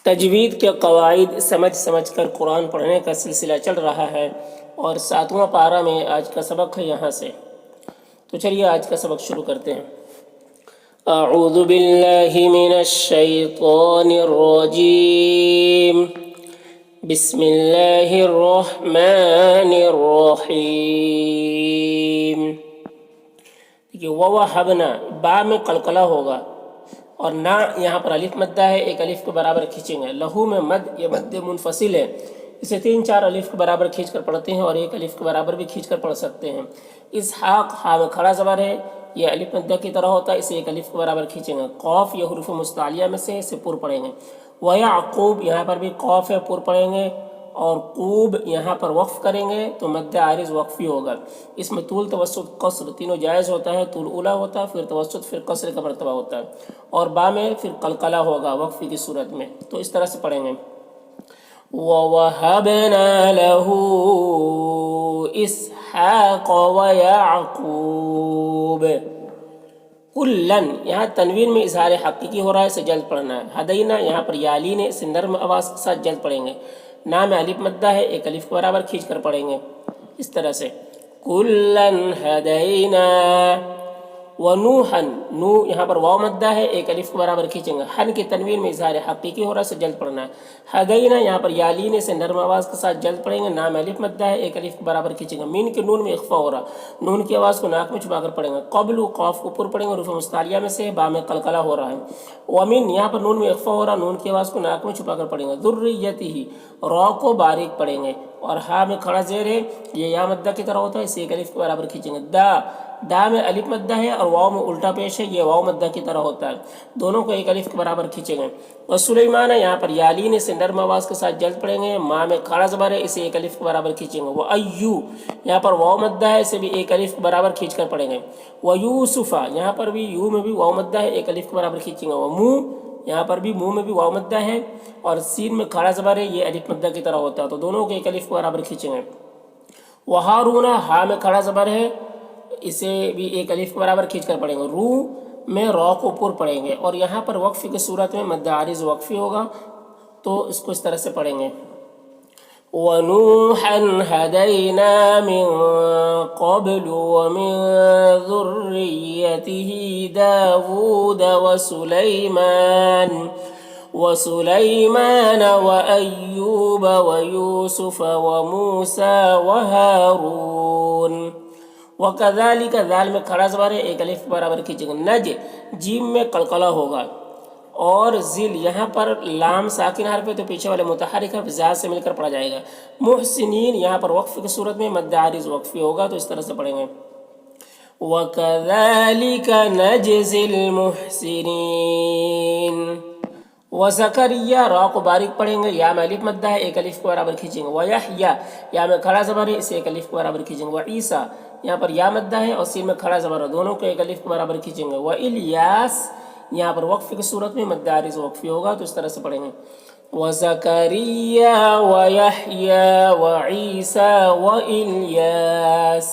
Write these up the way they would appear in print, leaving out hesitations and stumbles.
تجوید کے قواعد سمجھ سمجھ کر قرآن پڑھنے کا سلسلہ چل رہا ہے اور 7واں پارہ میں آج کا سبق ہے یہاں سے۔ تو چلیے آج کا سبق شروع کرتے ہیں۔ اعوذ باللہ من الشیطان الرجیم، بسم اللہ الرحمن الرحیم۔ دیکھیے وَوَهَبْنَا با میں قلقلہ ہوگا اور نا یہاں پر الف مدہ ہے، ایک الف کے برابر کھینچیں گے۔ لہو میں مد، یہ مد منفصل ہے، اسے 3-4 الف کے برابر کھینچ کر پڑھتے ہیں اور ایک الف کے برابر بھی کھینچ کر پڑھ سکتے ہیں۔ اسحاق ہا میں کھڑا زبر ہے، یہ الف مدہ کی طرح ہوتا ہے، اسے ایک الف کے برابر کھینچیں گے۔ قوف یہ حروف مستعلیہ میں سے، اسے پر پڑھیں گے۔ وَيَعْقُوب یہاں پر بھی قوف ہے، پر پڑھیں گے، اور قوب یہاں پر وقف کریں گے تو مد عارض وقفی ہوگا۔ اس میں طول، توسط، قصر تینوں جائز ہوتا ہے۔ طول اولا ہوتا ہے، پھر توسط، پھر قصر کا مرتبہ ہوتا ہے، اور با میں پھر قلقلہ ہوگا وقفی کی صورت میں۔ تو اس طرح سے پڑھیں گے۔ وَوَهَبْنَا لَهُ إِسْحَاقَ وَيَعْقُوبَ کلن، یہاں تنوین میں اظہار حقیقی ہو رہا ہے، اسے جلد پڑھنا ہے۔ ہدینا یہاں پر یالین ہے، اسے نرم آواز کے ساتھ جلد پڑھیں گے۔ نا میں الف مدہ ہے، ایک الف کے برابر کھینچ کر پڑھیں گے اس طرح سے۔ کلن ہدینا ونوحن، نو یہاں پر واو مدہ ہے، ایک الف کے برابر کھینچیں گے۔ ہن کی تنوین میں اظہار حقیقی ہو رہا ہے، اسے جلد پڑھنا ہے۔ ہدینا یہاں پر یالین ہے، اسے نرم آواز کے ساتھ جلد پڑھیں گے۔ نا میں الف مدہ ہے، ایک الف کے برابر کھینچیں گے۔ مین کے نون میں اخفا ہو رہا، نون کی آواز کو ناک میں چھپا کر پڑھیں گے۔ قبل قاف کو پر پڑھیں گے، حروف مستعلیہ میں سے، با میں قلقلہ ہو رہا ہے۔ ومن یہاں پر نون میں اخفا ہو رہا، نون کی آواز کو ناک میں چھپا کر پڑھیں گے۔ ذریتہ را کو باریک پڑھیں گے، اور ہا میں کھڑا زیر ہے، یہ یا مدہ کی طرح ہوتا ہے، اسے ایک الف کے برابر کھینچیں گے۔ دا میں الف مدہ ہے اور واو میں الٹا پیش ہے، یہ واو مدہ کی طرح ہوتا ہے، دونوں کو ایک الف کے برابر کھینچیں گے۔ اور سلیمان یہاں پر یالین اسے نرم آواز کے ساتھ جلد پڑھیں گے۔ ما میں کھڑا زبر ہے، اسے ایک الف کے برابر کھینچیں گے۔ وہ ایو یہاں پر واو مدہ ہے، اسے بھی ایک الف کے برابر کھینچ کر پڑھیں گے۔ وہ یوسفا یہاں پر بھی یو میں بھی واو مدہ ہے، ایک الف کے برابر کھینچیں گے۔ وہ منہ یہاں پر بھی منہ میں بھی واو مدہ ہے اور سین میں کھڑا زبر ہے، یہ الف مدہ کی طرح ہوتا ہے، تو دونوں کو ایک الف کے برابر کھینچیں گے۔ وہ ہارون ہا میں کھڑا زبر ہے، اسے بھی ایک الف کے برابر کھینچ کر پڑھیں گے۔ رو میں را کو پر پڑھیں گے، اور یہاں پر وقف کی صورت میں مد عارض وقفی ہوگا، تو اس کو اس طرح سے پڑھیں گے۔ وَنُوحًا هَدَيْنَا مِن قَبْلُ وَمِن ذُرِّيَّتِهِ دَاوُودَ وَسُلَيْمَانَ وَأَيُّوبَ وَيُوسُفَ وَمُوسَى وَهَارُونَ۔ وَكَذَلِكَ ذال میں کھڑا زبر ہے، ایک الف کے برابر کھینچیں گے۔ نج جیم میں قلقلہ ہوگا، اور ذل یہاں پر لام ساکن حرف ہے، تو پیچھے والے متحرک حرف زاد سے مل کر پڑھا جائے گا۔ محسنین یہاں پر وقف کی صورت میں مد عارض وقفی ہوگا، تو اس طرح سے پڑھیں گے۔ وَكَذَلِكَ نَجْزِي الْمُحْسِنِينَ۔ وَزَكَرِيَّا را کو باریک پڑھیں گے، یا میں الف مدہ ہے، ایک الف کے برابر کھینچیں گے۔ وَيَحْيَا یا میں کھڑا زبر ہے، اسے ایک الف کے برابر کھینچیں گے۔ وَعِیسیٰ یہاں پر یا مدہ ہے اور سین میں کھڑا زبر ہے، دونوں کو ایک الف کے برابر کھینچیں گے۔ وَإِلْيَاس یہاں پر وقف کی صورت میں مد عارض وقفی ہوگا، تو اس طرح سے پڑھیں گے۔ وَزَكَرِيَّا وَيَحْيَا وَعِیسیٰ وَإِلْيَاس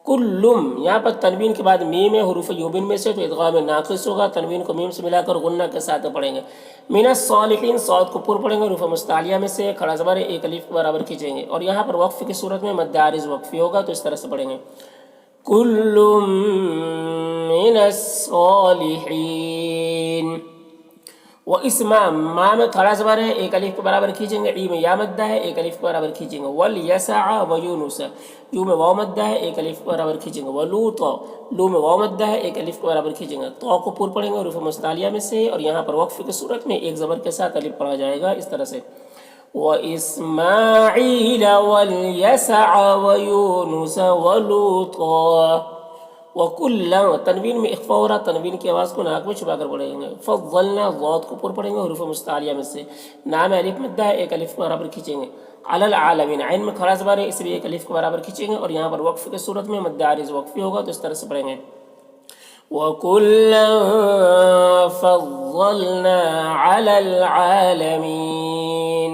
کلم یہاں پر تنوین کے بعد میم ہے، حروف یوبن میں سے، تو ادغام ناقص ہوگا، تنوین کو میم سے ملا کر غنہ کے ساتھ پڑھیں گے۔ من الصالحین صاد کو پر پڑھیں گے، حروف مستعلیہ میں سے، کھڑا زبر ہے، ایک الف کے برابر کھینچیں گے، اور یہاں پر وقف کی صورت میں مد عارض وقفی ہوگا، تو اس طرح سے پڑھیں گے۔ کل من الصالحین۔ وہ اسما ما میں کھڑا زبر ہے، ایک الف کے برابر کھینچیں گے۔ ای میں یا مدہ ہے، ایک الف کے برابر کھینچیں گے۔ وَلْيَسَعَ وَيُونُسَ یو میں واو مدہ ہے، ایک الف کے برابر کھینچیں گے۔ وَلُوطَ لو میں واو مدہ ہے، ایک الف کے برابر کھینچیں گے۔ تو کو پر پڑھیں گے حروف مستعلیہ میں سے، اور یہاں پر وقف کی صورت میں ایک زبر کے ساتھ الف پڑھا جائے گا، اس طرح سے۔ وَإِسْمَاعِيلَ وَالْيَسَعَ وَيُونُسَ وَلُوطًا۔ وَكُلًّا تنوین میں اخفا ہو رہا، تنوین کی آواز کو ناک میں چھپا کر پڑھیں گے۔ فَضَّلْنَا ضاد کو پر پڑھیں گے، حروف مستعلیہ میں سے، نام الف مدہ ہے، ایک الف کے برابر کھینچیں گے۔ علی العالمین عین میں کھڑا زبر ہے، اس لیے ایک الف کے برابر کھینچیں گے، اور یہاں پر وقف کی صورت میں مد عارض وقفی ہوگا، تو اس طرح سے پڑھیں گے۔ وَكُلًّا فَضَّلْنَا عَلَى الْعَالَمِينَ۔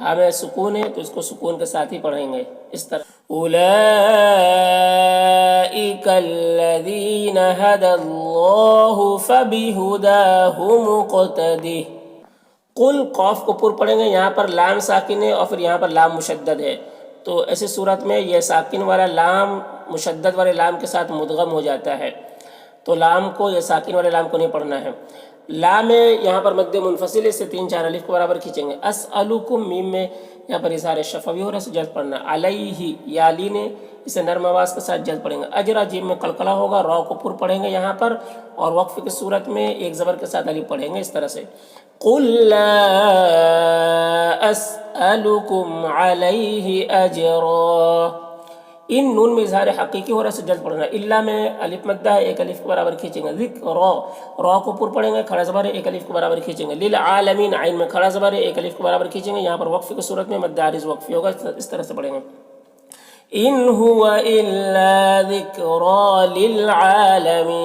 ہاں میں سکون ہے تو اس کو سکون کے ساتھ ہی پڑھیں گے اس طرح. اولئک الذین ھدی اللہ فبہداہ مقتدہ. قل قوف کو پر پڑھیں گے، یہاں پر لام ساکن ہے اور پھر یہاں پر لام مشدد ہے، تو ایسی صورت میں یہ ساکن والا لام مشدد والے لام کے ساتھ مدغم ہو جاتا ہے، تو لام کو یا ساکن والے لام کو نہیں پڑھنا ہے. لام یہاں پر مد منفصل ہے، اس سے 3 4 الف کے برابر کھینچیں گے. اسألکم میم میں یہاں پر اظہار شفوی ہو رہا ہے، اسے جلد پڑھنا. علیہ یا علی نے اسے نرم آواز کے ساتھ جلد پڑھیں گے. اجرا جیم میں قلقلہ ہوگا، را کو پر پڑھیں گے یہاں پر، اور وقف کی صورت میں ایک زبر کے ساتھ الف پڑھیں گے اس طرح سے. قل لا اسألکم علیہ اجرا. ان نون میں اظہار حقیقی ہو رہا ہے، سے جلد پڑھنا. الا میں الف مدہ ہے، ایک الف کے برابر کھینچیں گے. ذکر را کو پر پڑھیں گے، کھڑا زبر ہے، ایک الف کے برابر کھینچیں گے. للعالمین عین میں کھڑا زبر ہے، ایک الف کے برابر کھینچیں گے. یہاں پر وقف کی صورت میں مد عارض وقفی ہوگا، اس طرح سے پڑھیں گے. ان هو الا ذکر للعالمین.